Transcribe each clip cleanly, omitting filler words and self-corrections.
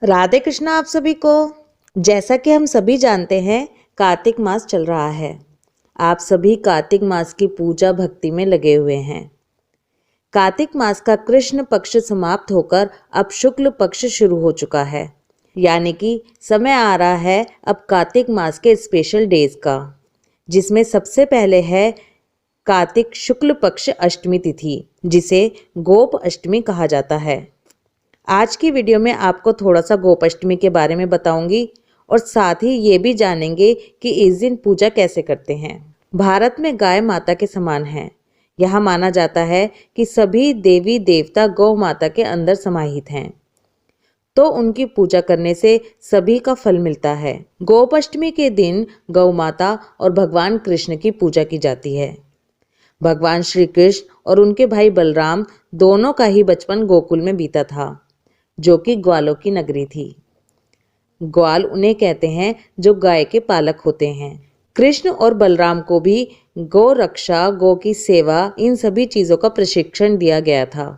राधे कृष्णा आप सभी को। जैसा कि हम सभी जानते हैं, कार्तिक मास चल रहा है। आप सभी कार्तिक मास की पूजा भक्ति में लगे हुए हैं। कार्तिक मास का कृष्ण पक्ष समाप्त होकर अब शुक्ल पक्ष शुरू हो चुका है, यानी कि समय आ रहा है अब कार्तिक मास के स्पेशल डेज का, जिसमें सबसे पहले है कार्तिक शुक्ल पक्ष अष्टमी तिथि, जिसे गोप अष्टमी कहा जाता है। आज की वीडियो में आपको थोड़ा सा गोपाष्टमी के बारे में बताऊंगी और साथ ही ये भी जानेंगे कि इस दिन पूजा कैसे करते हैं। भारत में गाय माता के समान है। यह माना जाता है कि सभी देवी देवता गौ माता के अंदर समाहित हैं, तो उनकी पूजा करने से सभी का फल मिलता है। गोपाष्टमी के दिन गौ माता और भगवान कृष्ण की पूजा की जाती है। भगवान श्री कृष्ण और उनके भाई बलराम दोनों का ही बचपन गोकुल में बीता था, जो कि ग्वालों की नगरी थी। ग्वाल उन्हें कहते हैं जो गाय के पालक होते हैं। कृष्ण और बलराम को भी गौ रक्षा, गौ की सेवा, इन सभी चीजों का प्रशिक्षण दिया गया था।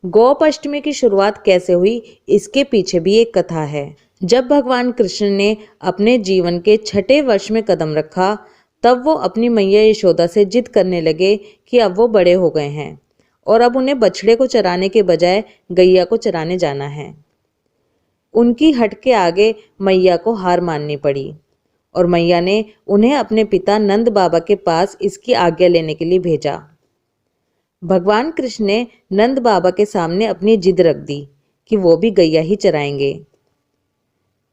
गोपाष्टमी की शुरुआत कैसे हुई, इसके पीछे भी एक कथा है। जब भगवान कृष्ण ने अपने जीवन के 6ठे वर्ष में कदम रखा, तब वो अपनी मैया यशोदा से जिद करने लगे कि अब वो बड़े हो गए हैं और अब उन्हें बछड़े को चराने के बजाय गैया को चराने जाना है। उनकी हट के आगे मैया को हार माननी पड़ी और मैया ने उन्हें अपने पिता नंद बाबा के पास इसकी आज्ञा लेने के लिए भेजा। भगवान कृष्ण ने नंद बाबा के सामने अपनी जिद रख दी कि वो भी गैया ही चराएंगे।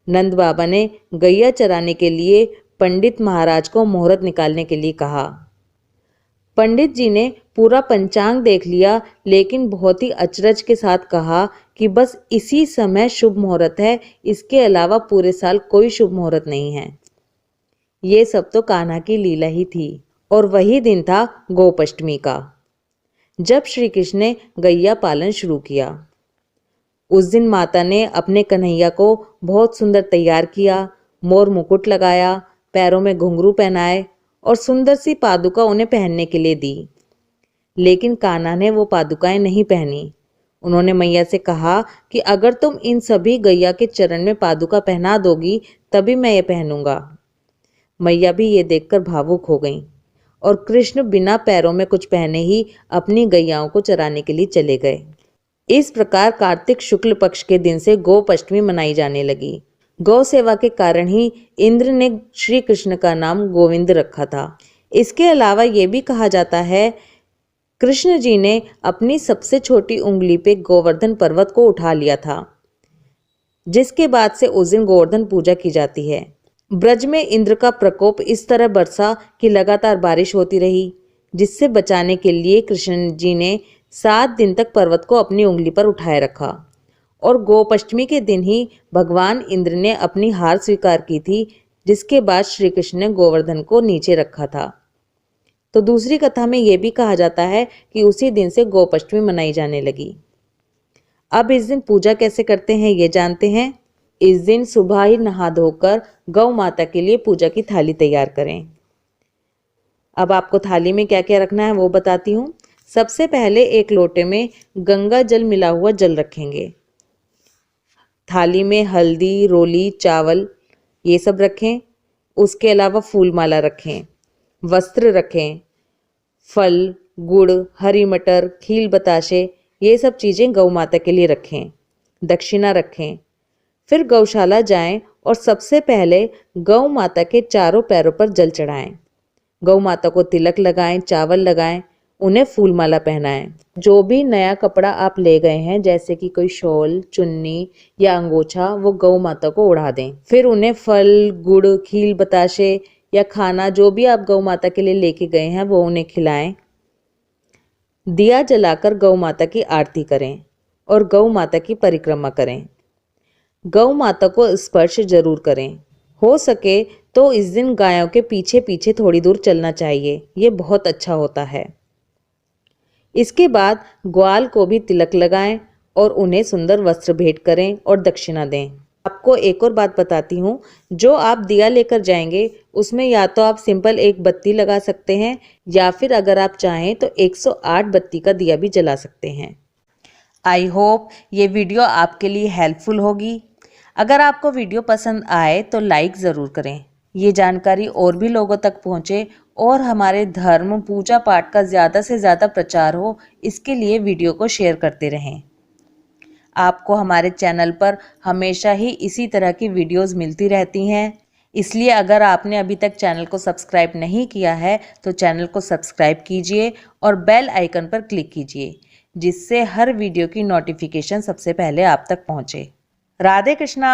नंद बाबा ने गैया चराने के लिए पंडित महाराज को मुहूर्त निकालने के लिए कहा। पंडित जी ने पूरा पंचांग देख लिया, लेकिन बहुत ही अचरज के साथ कहा कि बस इसी समय शुभ मुहूर्त है, इसके अलावा पूरे साल कोई शुभ मुहूर्त नहीं है। ये सब तो कान्हा की लीला ही थी। और वही दिन था गोपाष्टमी का, जब श्री कृष्ण ने गैया पालन शुरू किया। उस दिन माता ने अपने कन्हैया को बहुत सुंदर तैयार किया, मोर मुकुट लगाया, पैरों में घुंघरू पहनाए और सुंदर सी पादुका उन्हें पहनने के लिए दी। लेकिन कान्हा ने वो पादुकाएं नहीं पहनी। उन्होंने मैया से कहा कि अगर तुम इन सभी गैया के चरण में पादुका पहना दोगी तभी मैं ये पहनूंगा। मैया भी ये देखकर भावुक हो गईं और कृष्ण बिना पैरों में कुछ पहने ही अपनी गैयाओं को चराने के लिए चले गए। इस प्रकार कार्तिक शुक्ल पक्ष के दिन से गोपाष्टमी मनाई जाने लगी। गौ सेवा के कारण ही इंद्र ने श्री कृष्ण का नाम गोविंद रखा था। इसके अलावा ये भी कहा जाता है कृष्ण जी ने अपनी सबसे छोटी उंगली पे गोवर्धन पर्वत को उठा लिया था, जिसके बाद से उस दिन गोवर्धन पूजा की जाती है। ब्रज में इंद्र का प्रकोप इस तरह बरसा कि लगातार बारिश होती रही, जिससे बचाने के लिए कृष्ण जी ने 7 दिन तक पर्वत को अपनी उंगली पर उठाए रखा। और गोपाष्टमी के दिन ही भगवान इंद्र ने अपनी हार स्वीकार की थी, जिसके बाद श्री कृष्ण ने गोवर्धन को नीचे रखा था। तो दूसरी कथा में यह भी कहा जाता है कि उसी दिन से गोपाष्टमी मनाई जाने लगी। अब इस दिन पूजा कैसे करते हैं ये जानते हैं। इस दिन सुबह ही नहा धोकर गौ माता के लिए पूजा की थाली तैयार करें। अब आपको थाली में क्या क्या रखना है वो बताती हूँ। सबसे पहले एक लोटे में गंगा जल मिला हुआ जल रखेंगे। थाली में हल्दी, रोली, चावल ये सब रखें। उसके अलावा फूल माला रखें, वस्त्र रखें, फल, गुड़, हरी मटर, खील बताशे ये सब चीज़ें गौ माता के लिए रखें। दक्षिणा रखें। फिर गौशाला जाएं और सबसे पहले गौ माता के चारों पैरों पर जल चढ़ाएं। गौ माता को तिलक लगाएं, चावल लगाएं, उन्हें फूल माला पहनाएं। जो भी नया कपड़ा आप ले गए हैं, जैसे कि कोई शॉल, चुन्नी या अंगोछा, वो गौ माता को उड़ा दें। फिर उन्हें फल, गुड़, खील बताशे या खाना जो भी आप गौ माता के लिए लेके गए हैं वो उन्हें खिलाएं। दिया जलाकर गौ माता की आरती करें और गौ माता की परिक्रमा करें। गौ माता को स्पर्श जरूर करें। हो सके तो इस दिन गायों के पीछे पीछे थोड़ी दूर चलना चाहिए, ये बहुत अच्छा होता है। इसके बाद ग्वाल को भी तिलक लगाएं और उन्हें सुंदर वस्त्र भेंट करें और दक्षिणा दें। आपको एक और बात बताती हूँ, जो आप दिया लेकर जाएंगे उसमें या तो आप सिंपल एक बत्ती लगा सकते हैं या फिर अगर आप चाहें तो 108 बत्ती का दिया भी जला सकते हैं। आई होप ये वीडियो आपके लिए हेल्पफुल होगी। अगर आपको वीडियो पसंद आए तो लाइक ज़रूर करें। ये जानकारी और भी लोगों तक पहुँचे और हमारे धर्म पूजा पाठ का ज़्यादा से ज़्यादा प्रचार हो, इसके लिए वीडियो को शेयर करते रहें। आपको हमारे चैनल पर हमेशा ही इसी तरह की वीडियोस मिलती रहती हैं, इसलिए अगर आपने अभी तक चैनल को सब्सक्राइब नहीं किया है तो चैनल को सब्सक्राइब कीजिए और बेल आइकन पर क्लिक कीजिए, जिससे हर वीडियो की नोटिफिकेशन सबसे पहले आप तक पहुंचे। राधे कृष्णा।